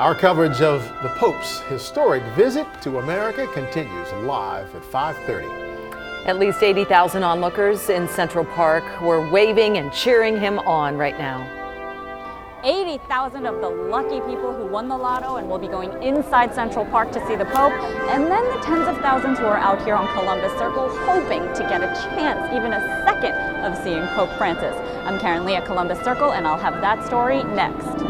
Our coverage of the Pope's historic visit to America continues live at 5:30. At least 80,000 onlookers in Central Park were waving and cheering him on right now. 80,000 of the lucky people who won the lotto and will be going inside Central Park to see the Pope, and then the tens of thousands who are out here on Columbus Circle hoping to get a chance, even a second, of seeing Pope Francis. I'm Karen Lee at Columbus Circle, and I'll have that story next.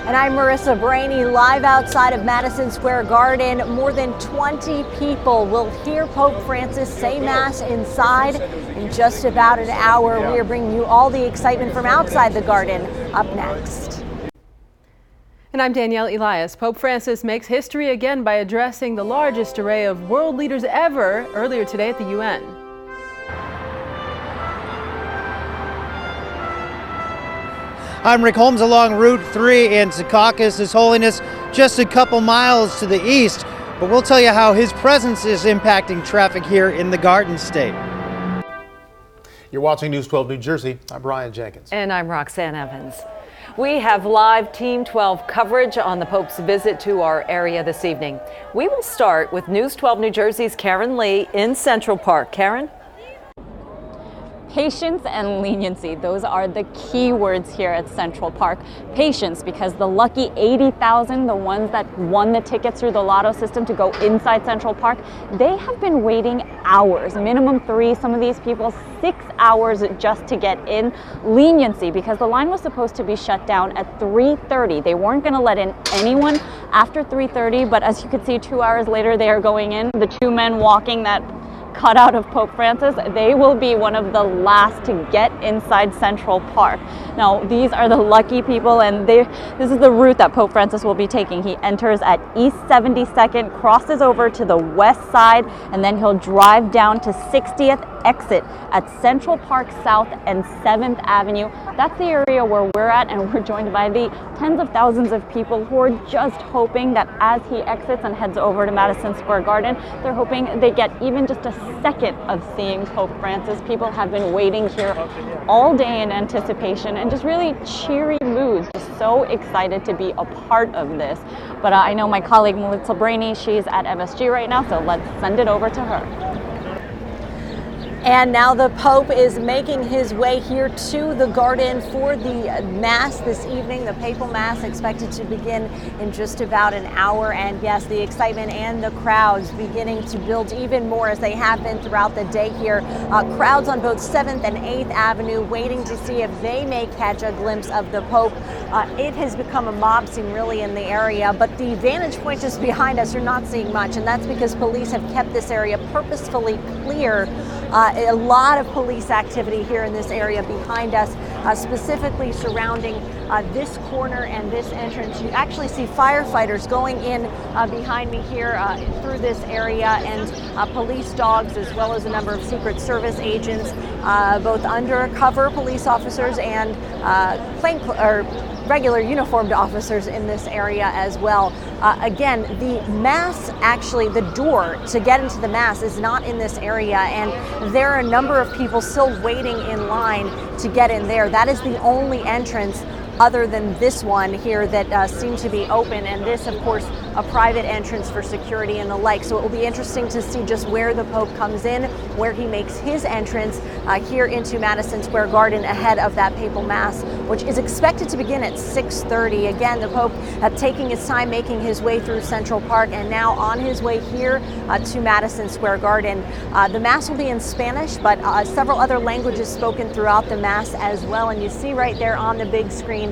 And I'm Marissa Brainey, live outside of Madison Square Garden. More than 20 people will hear Pope Francis say Mass inside in just about an hour. We are bringing you all the excitement from outside the garden up next. And I'm Danielle Elias. Pope Francis makes history again by addressing the largest array of world leaders ever earlier today at the UN. I'm Rick Holmes along Route 3 in Secaucus, His Holiness just a couple miles to the east, but we'll tell you how his presence is impacting traffic here in the Garden State. You're watching News 12 New Jersey. I'm Brian Jenkins. And I'm Roxanne Evans. We have live Team 12 coverage on the Pope's visit to our area this evening. We will start with News 12 New Jersey's Karen Lee in Central Park. Karen? Patience and leniency, those are the key words here at Central Park. Patience, because the lucky 80,000, the ones that won the tickets through the lotto system to go inside Central Park, they have been waiting hours, minimum 3, some of these people 6 hours just to get in. Leniency, because the line was supposed to be shut down at 3:30. They weren't going to let in anyone after 3:30, but as you can see, 2 hours later they are going in. The two men walking that cutout of Pope Francis, they will be one of the last to get inside Central Park. Now, these are the lucky people, and this is the route that Pope Francis will be taking. He enters at East 72nd, crosses over to the west side, and then he'll drive down to 60th exit at Central Park South and 7th Avenue. That's the area where we're at, and we're joined by the tens of thousands of people who are just hoping that as he exits and heads over to Madison Square Garden, they're hoping they get even just a second of seeing Pope Francis. People have been waiting here all day in anticipation and just really cheery moods, just so excited to be a part of this. But I know my colleague Melissa Brainey, she's at MSG right now, so let's send it over to her. And now the Pope is making his way here to the garden for the Mass this evening. The Papal Mass expected to begin in just about an hour. And yes, the excitement and the crowds beginning to build even more as they have been throughout the day here. Crowds on both 7th and 8th Avenue waiting to see if they may catch a glimpse of the Pope. It has become a mob scene really in the area, but the vantage point just behind us, you're not seeing much. And that's because police have kept this area purposefully clear. A lot of police activity here in this area behind us, specifically surrounding this corner and this entrance. You actually see firefighters going in behind me here through this area, and police dogs, as well as a number of Secret Service agents, both undercover police officers and regular uniformed officers in this area as well. Again, the Mass, actually the door to get into the Mass is not in this area, and there are a number of people still waiting in line to get in there. That is the only entrance other than this one here that seem to be open, and this, of course, a private entrance for security and the like. So it will be interesting to see just where the Pope comes in, where he makes his entrance here into Madison Square Garden ahead of that Papal Mass, which is expected to begin at 6:30. Again, the Pope taking his time making his way through Central Park and now on his way here to Madison Square Garden. The Mass will be in Spanish, but several other languages spoken throughout the Mass as well. And you see right there on the big screen,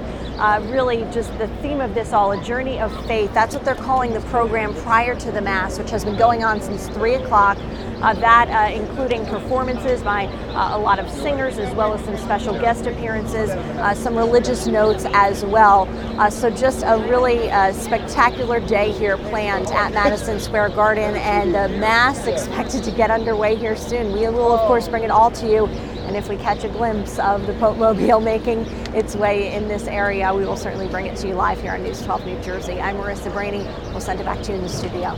really just the theme of this all, a journey of faith. That's what they're calling the program prior to the Mass, which has been going on since 3 o'clock. Including performances by a lot of singers, as well as some special guest appearances, some religious notes as well. So just a really spectacular day here planned at Madison Square Garden, and the Mass expected to get underway here soon. We will, of course, bring it all to you. And if we catch a glimpse of the Pope Mobile making its way in this area, we will certainly bring it to you live here on News 12 New Jersey. I'm Marissa Brainey. We'll send it back to you in the studio.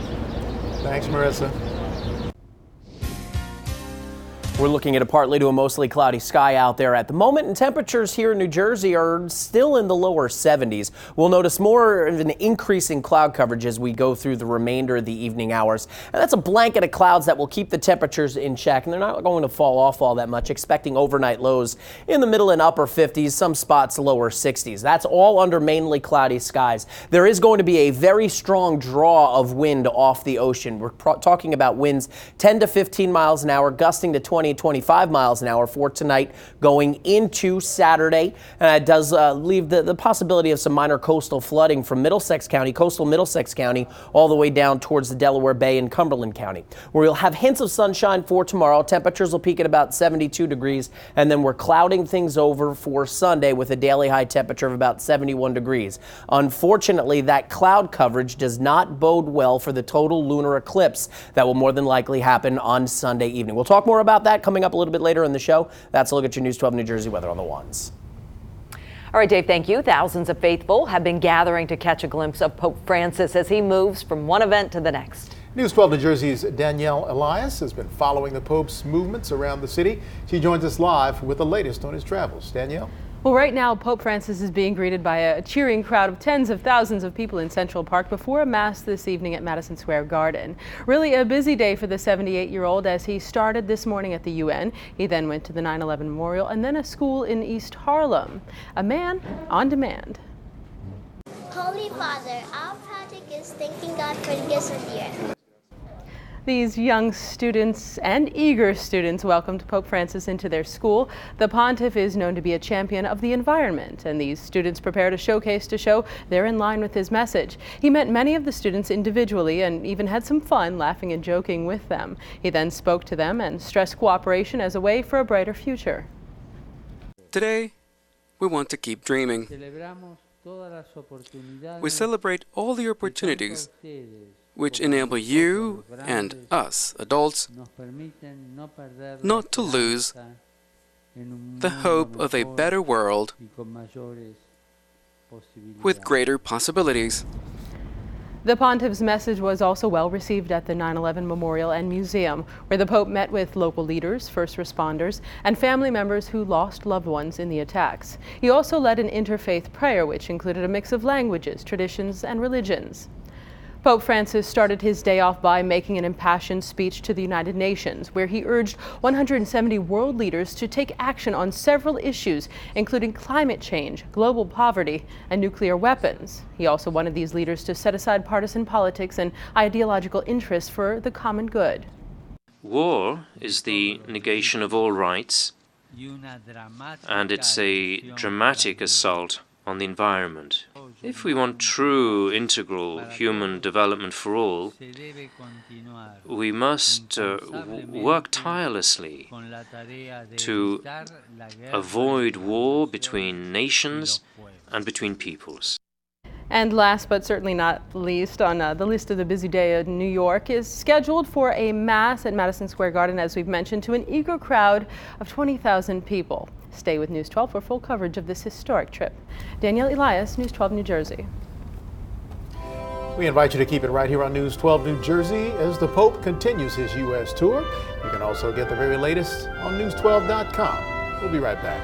Thanks, Marissa. We're looking at a partly to a mostly cloudy sky out there at the moment, and temperatures here in New Jersey are still in the lower 70s. We'll notice more of an increase in cloud coverage as we go through the remainder of the evening hours. And that's a blanket of clouds that will keep the temperatures in check, and they're not going to fall off all that much, expecting overnight lows in the middle and upper 50s, some spots lower 60s. That's all under mainly cloudy skies. There is going to be a very strong draw of wind off the ocean. We're talking about winds 10 to 15 miles an hour, gusting to 25 miles an hour for tonight going into Saturday. And it does leave the possibility of some minor coastal flooding from Middlesex County, coastal Middlesex County, all the way down towards the Delaware Bay and Cumberland County, where we'll have hints of sunshine for tomorrow. Temperatures will peak at about 72 degrees, and then we're clouding things over for Sunday with a daily high temperature of about 71 degrees. Unfortunately, that cloud coverage does not bode well for the total lunar eclipse that will more than likely happen on Sunday evening. We'll talk more about that coming up a little bit later in the show. That's a look at your News 12 New Jersey weather on the ones. All right, Dave, thank you. Thousands of faithful have been gathering to catch a glimpse of Pope Francis as he moves from one event to the next. News 12 New Jersey's Danielle Elias has been following the Pope's movements around the city. She joins us live with the latest on his travels. Danielle? Well, right now, Pope Francis is being greeted by a cheering crowd of tens of thousands of people in Central Park before a mass this evening at Madison Square Garden. Really a busy day for the 78-year-old as he started this morning at the UN. He then went to the 9/11 Memorial and then a school in East Harlem. A man on demand. Holy Father, our project is thanking God for the gifts of the earth. These young students and eager students welcomed Pope Francis into their school. The pontiff is known to be a champion of the environment, and these students prepared a showcase to show they're in line with his message. He met many of the students individually and even had some fun laughing and joking with them. He then spoke to them and stressed cooperation as a way for a brighter future. Today, we want to keep dreaming. We celebrate all the opportunities which enable you and us, adults, not to lose the hope of a better world with greater possibilities. The pontiff's message was also well received at the 9/11 Memorial and Museum, where the Pope met with local leaders, first responders, and family members who lost loved ones in the attacks. He also led an interfaith prayer, which included a mix of languages, traditions, and religions. Pope Francis started his day off by making an impassioned speech to the United Nations, where he urged 170 world leaders to take action on several issues, including climate change, global poverty, and nuclear weapons. He also wanted these leaders to set aside partisan politics and ideological interests for the common good. War is the negation of all rights, and it's a dramatic assault on the environment. If we want true integral human development for all, we must work tirelessly to avoid war between nations and between peoples. And last but certainly not least, on the list of the busy day in New York is scheduled for a mass at Madison Square Garden, as we've mentioned, to an eager crowd of 20,000 people. Stay with News 12 for full coverage of this historic trip. Danielle Elias, News 12 New Jersey. We invite you to keep it right here on News 12 New Jersey as the Pope continues his U.S. tour. You can also get the very latest on news12.com. We'll be right back.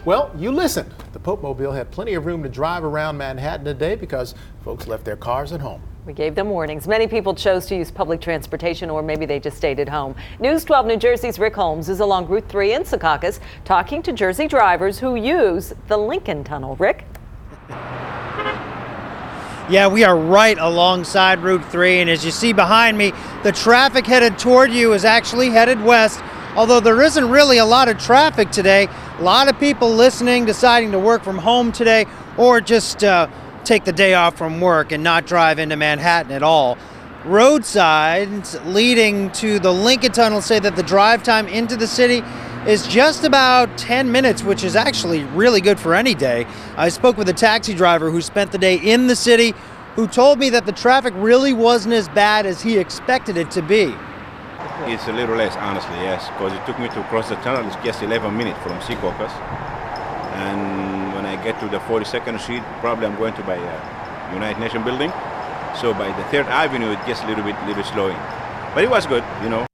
Well, you listened. The Pope Mobile had plenty of room to drive around Manhattan today because folks left their cars at home. We gave them warnings. Many people chose to use public transportation, or maybe they just stayed at home. News 12 New Jersey's Rick Holmes is along Route 3 in Secaucus talking to Jersey drivers who use the Lincoln Tunnel. Rick? Yeah, we are right alongside Route 3, and as you see behind me, the traffic headed toward you is actually headed west. Although there isn't really a lot of traffic today, a lot of people listening, deciding to work from home today, or just take the day off from work and not drive into Manhattan at all. Roadsides leading to the Lincoln Tunnel say that the drive time into the city is just about 10 minutes, which is actually really good for any day. I spoke with a taxi driver who spent the day in the city, who told me that the traffic really wasn't as bad as he expected it to be. It's a little less, honestly, yes, because it took me to cross the tunnel. It's just 11 minutes from Secaucus. And when I get to the 42nd Street, probably I'm going to by United Nations building. So by the 3rd Avenue, it gets a little bit slowing. But it was good, you know.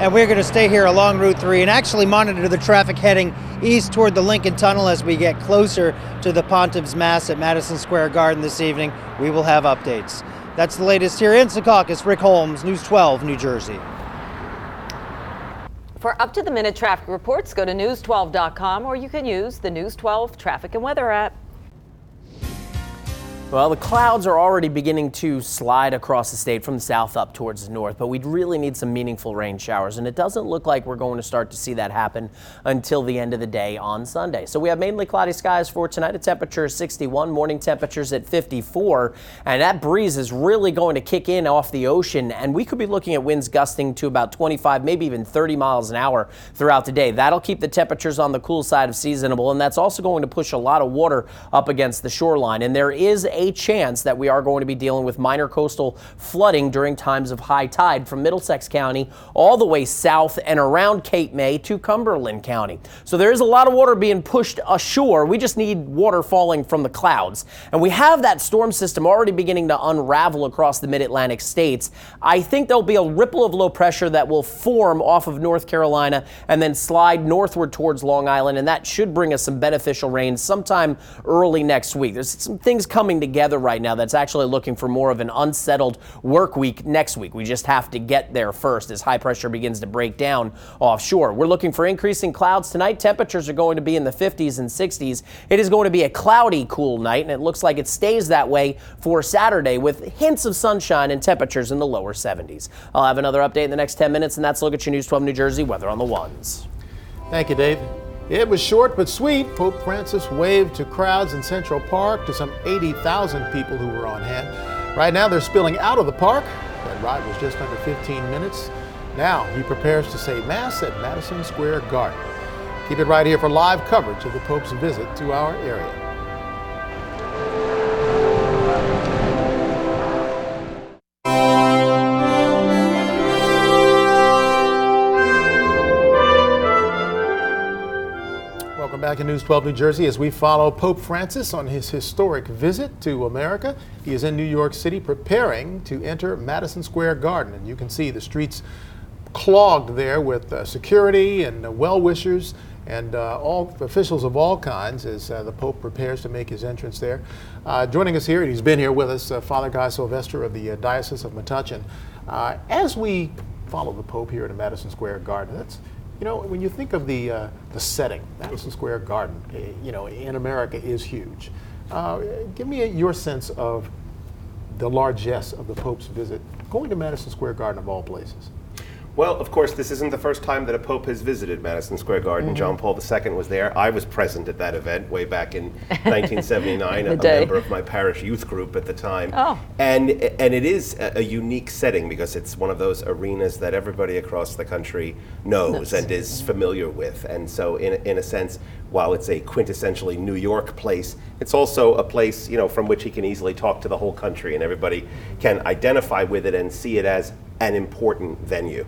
And we're going to stay here along Route 3 and actually monitor the traffic heading east toward the Lincoln Tunnel as we get closer to the Pontiff's Mass at Madison Square Garden this evening. We will have updates. That's the latest here in Secaucus. Rick Holmes, News 12, New Jersey. For up-to-the-minute traffic reports, go to news12.com, or you can use the News 12 traffic and weather app. Well, the clouds are already beginning to slide across the state from the south up towards the north, but we'd really need some meaningful rain showers, and it doesn't look like we're going to start to see that happen until the end of the day on Sunday. So we have mainly cloudy skies for tonight. A temperature of 61, morning temperatures at 54, and that breeze is really going to kick in off the ocean, and we could be looking at winds gusting to about 25, maybe even 30 miles an hour throughout the day. That'll keep the temperatures on the cool side of seasonable, and that's also going to push a lot of water up against the shoreline, and there is a chance that we are going to be dealing with minor coastal flooding during times of high tide from Middlesex County all the way south and around Cape May to Cumberland County. So there is a lot of water being pushed ashore. We just need water falling from the clouds. And we have that storm system already beginning to unravel across the mid-Atlantic states. I think there'll be a ripple of low pressure that will form off of North Carolina and then slide northward towards Long Island, and that should bring us some beneficial rain sometime early next week. There's some things coming together right now that's actually looking for more of an unsettled work week next week. We just have to get there first as high pressure begins to break down offshore. We're looking for increasing clouds tonight. Temperatures are going to be in the 50s and 60s. It is going to be a cloudy, cool night, and it looks like it stays that way for Saturday with hints of sunshine and temperatures in the lower 70s. I'll have another update in the next 10 minutes, and that's a look at your News 12 New Jersey weather on the ones. Thank you, Dave. It was short but sweet. Pope Francis waved to crowds in Central Park, to some 80,000 people who were on hand. Right now, they're spilling out of the park. That ride was just under 15 minutes. Now he prepares to say Mass at Madison Square Garden. Keep it right here for live coverage of the Pope's visit to our area. Welcome back to News 12 New Jersey as we follow Pope Francis on his historic visit to America. He is in New York City preparing to enter Madison Square Garden, and you can see the streets clogged there with security and well-wishers and all officials of all kinds as the Pope prepares to make his entrance there. Joining us here, and he's been here with us, Father Guy Sylvester of the Diocese of Metuchen. As we follow the Pope here at Madison Square Garden, that's, you know, when you think of the setting, Madison Square Garden, you know, in America is huge. Give me your sense of the largesse of the Pope's visit, going to Madison Square Garden of all places. Well, of course, this isn't the first time that a Pope has visited Madison Square Garden. Mm-hmm. John Paul II was there. I was present at that event way back in 1979, a member of my parish youth group at the time. Oh. And it is a unique setting because it's one of those arenas that everybody across the country knows and is familiar with. And so in a sense, while it's a quintessentially New York place, it's also a place, you know, from which he can easily talk to the whole country and everybody can identify with it and see it as an important venue.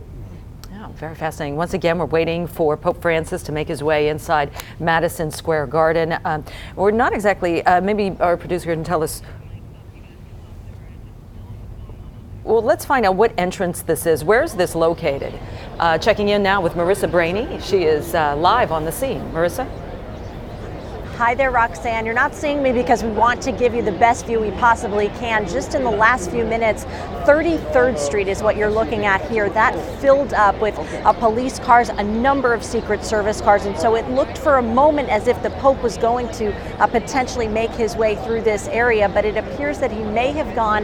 Very fascinating. Once again, we're waiting for Pope Francis to make his way inside Madison Square Garden. We're not exactly, maybe our producer can tell us. Well, let's find out what entrance this is. Where is this located? Checking in now with Marissa Brainy. She is live on the scene. Marissa? Hi there, Roxanne. You're not seeing me because we want to give you the best view we possibly can. Just in the last few minutes, 33rd Street is what you're looking at here. That filled up with police cars, a number of Secret Service cars, and so it looked for a moment as if the Pope was going to potentially make his way through this area, but it appears that he may have gone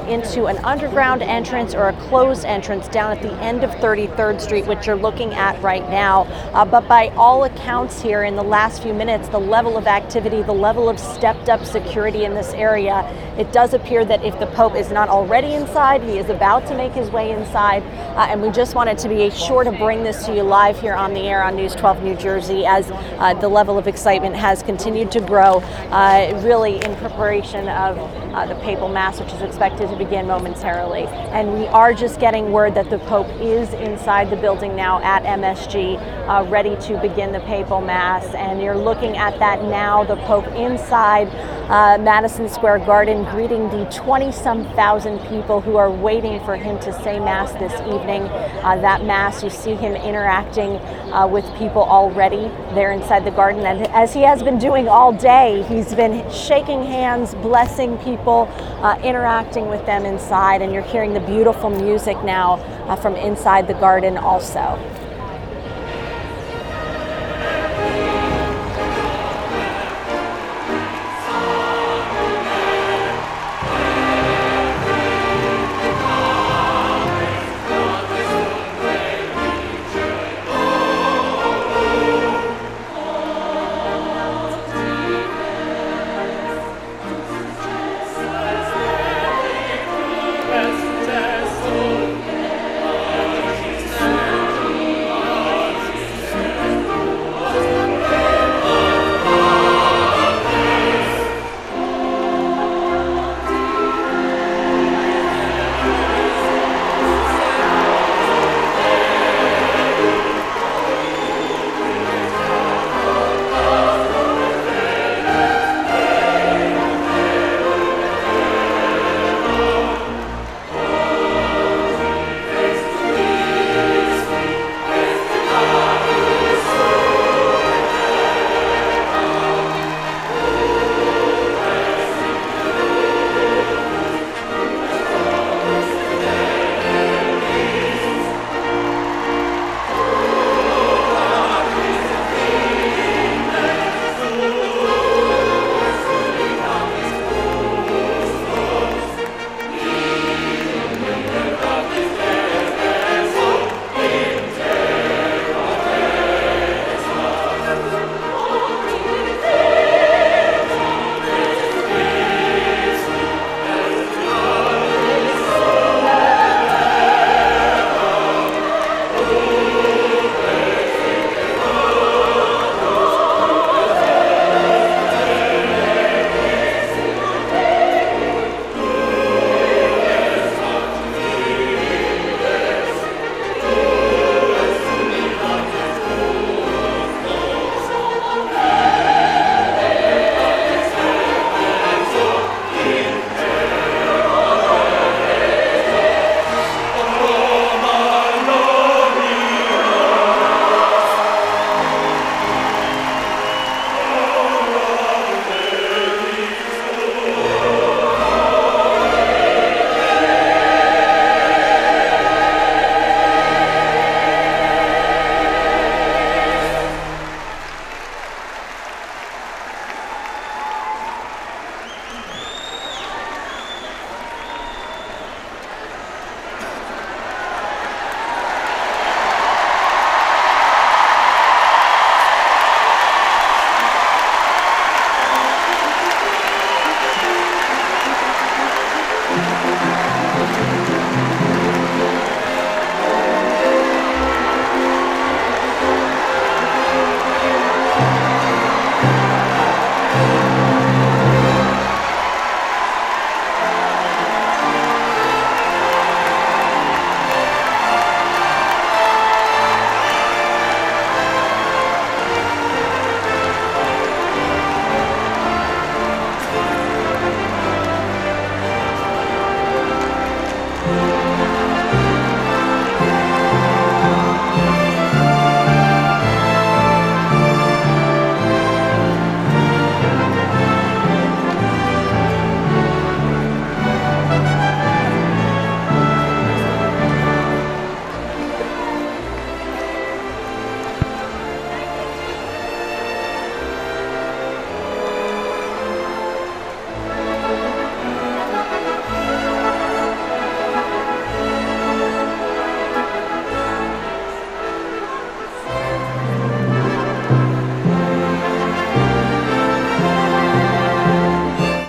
into an underground entrance or a closed entrance down at the end of 33rd Street, which you're looking at right now. But by all accounts here in the last few minutes, the level level of activity, the level of stepped up security in this area. It does appear that if the Pope is not already inside, he is about to make his way inside. And we just wanted to be sure to bring this to you live here on the air on News 12 New Jersey as the level of excitement has continued to grow, really in preparation of the Papal Mass, which is expected to begin momentarily. And we are just getting word that the Pope is inside the building now at MSG, ready to begin the Papal Mass. And you're looking at that now, the Pope inside Madison Square Garden, greeting the 20-some thousand people who are waiting for him to say Mass this evening. That Mass, you see him interacting with people already there inside the garden. And as he has been doing all day, he's been shaking hands, blessing people, interacting with them inside. And you're hearing the beautiful music now from inside the garden also.